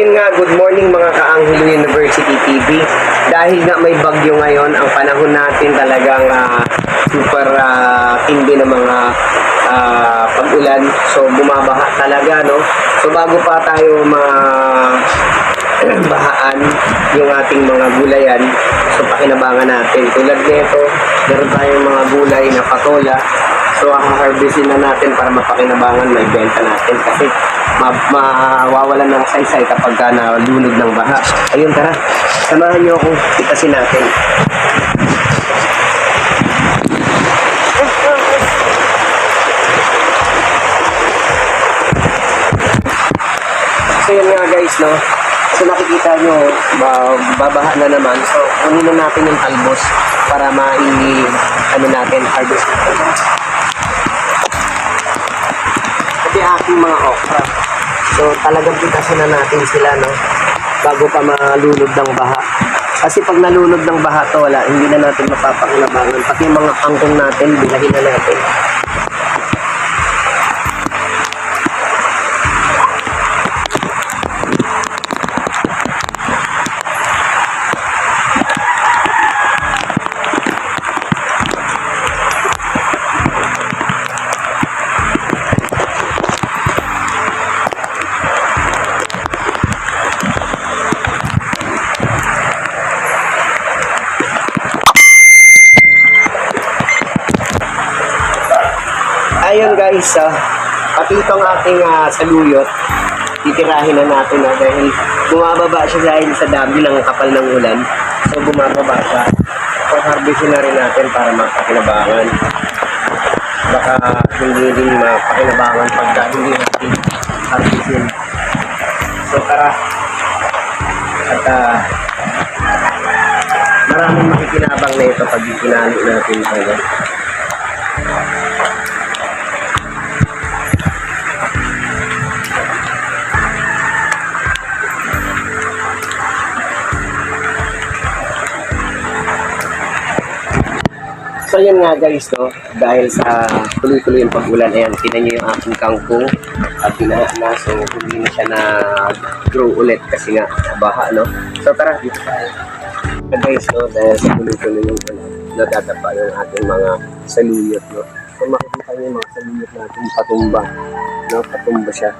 yun nga, good morning mga ka-Anghelo University TV. Dahil nga may bagyo ngayon, ang panahon natin talagang super tindi ng mga pag-ulan. So bumabaha talaga, no? So bago pa tayo bahaan yung ating mga gulayan, so pakinabangan natin. Tulad nito, meron tayong mga gulay na patola. So harvestin na natin para mapakinabangan, may benta natin kasi mawawalan ng saysay kapag nalunod ng baha. Ayun, tara, samahan nyo akong pitasin natin. So yun nga guys, no? So nakikita nyo, babaha na naman. So kunin na natin yung talbos para natin, harvest natin. Ito yung aking mga okra. So talagang pitasin na natin sila, no? Bago pa malunod ng baha. Kasi pag nalunod ng baha to, wala, hindi na natin mapapakinabangan. Pati yung mga kangkong natin, bilahin na natin. Ayun guys, pati itong ating saluyot, titirahin na natin dahil bumababa siya dahil sa dami ng kapal ng ulan. So bumababa siya. So harvestin na rin natin para mapakinabangan. Baka hindi din mapakinabangan pagka hindi natin harvestin. So tara. At maraming makikinabang na ito pag ikinalo natin ito. So yun nga guys, no, dahil sa tuloy-tuloy yung pag-ulan, ayan, tinan nyo yung aking kangkong at pinaha na, so hindi na siya na-grow ulit kasi nga baha, no. So tara, dito tayo. Guys, no, dahil sa tuloy-tuloy yung nadadapa yung ating mga saluyot, no. So makikita nyo yung mga saluyot natin patumba, no, patumba siya.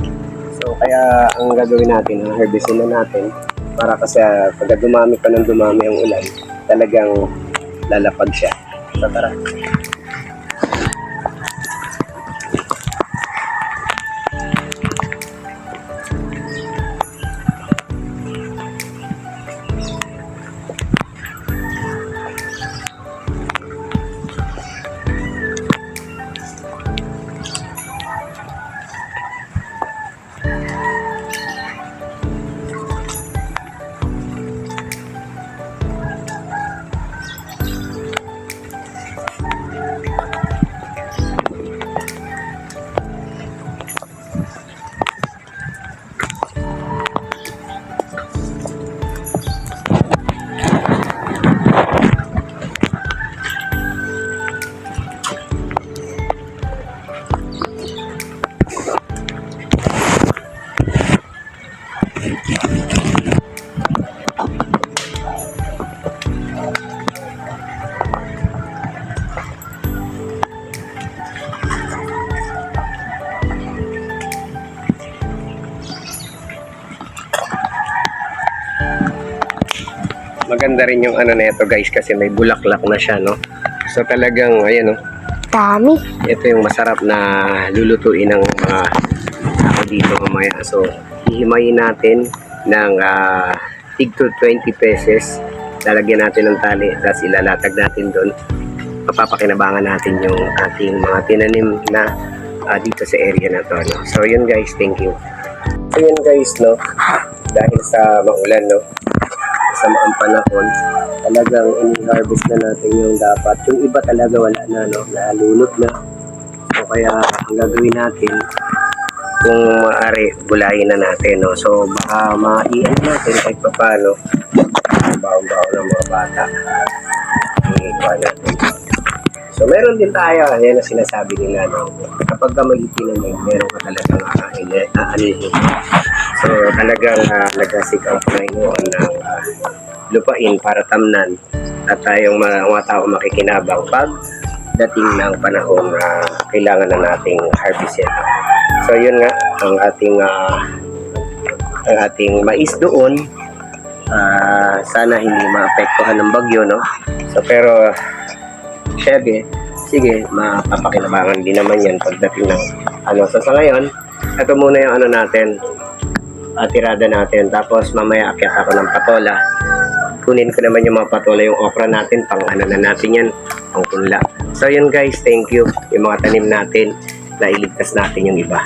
So kaya ang gagawin natin, harvestin na natin para kasi pag dumami pa ng dumami ang ulan, talagang lalapag siya. So, tara. Maganda rin yung nito guys kasi may bulaklak na siya, no. So talagang ayan, no. Dami. Ito yung masarap na lulutuin ng mga tao dito mamaya. So hihimayin natin ng tig to 20 pesos. Lalagyan natin ng tali, tapos ilalatag natin doon. Mapapakinabangan natin yung ating mga tinanim na dito sa area na to, no. So yun guys, thank you. So yun guys, no, dahil sa maulan, no, sa maang panahon, talagang in-harvest na natin yung dapat. Yung iba talaga wala na, no, nalunod na. So kaya ang gagawin natin, kung maaari, gulayin na natin, no. So baka maian natin kahit pa paano, baon-baon ng mga bata. Ikuha natin. So meron din tayo, yan ang sinasabi nila, no? Kapag ka may itinanim, meron ka talagang aanihin. So talagang nagasik ang Panginoon ng lupain para tamnan at tayong mga tao makikinabang pag dating ng panahon na kailangan na nating harvestin. So yun nga ang ating mais doon. Sana hindi maapektuhan ng bagyo, no? So pero sige, mapapakinabangan din naman yan pagdating ng So sa ngayon, ito muna yung natin, tirada natin. Tapos mamaya akyat ako ng patola. Kunin ko naman yung mga patola, yung okra natin, pang na natin yan, pang punla. So yun guys, thank you. Yung mga tanim natin, nailigtas natin yung iba.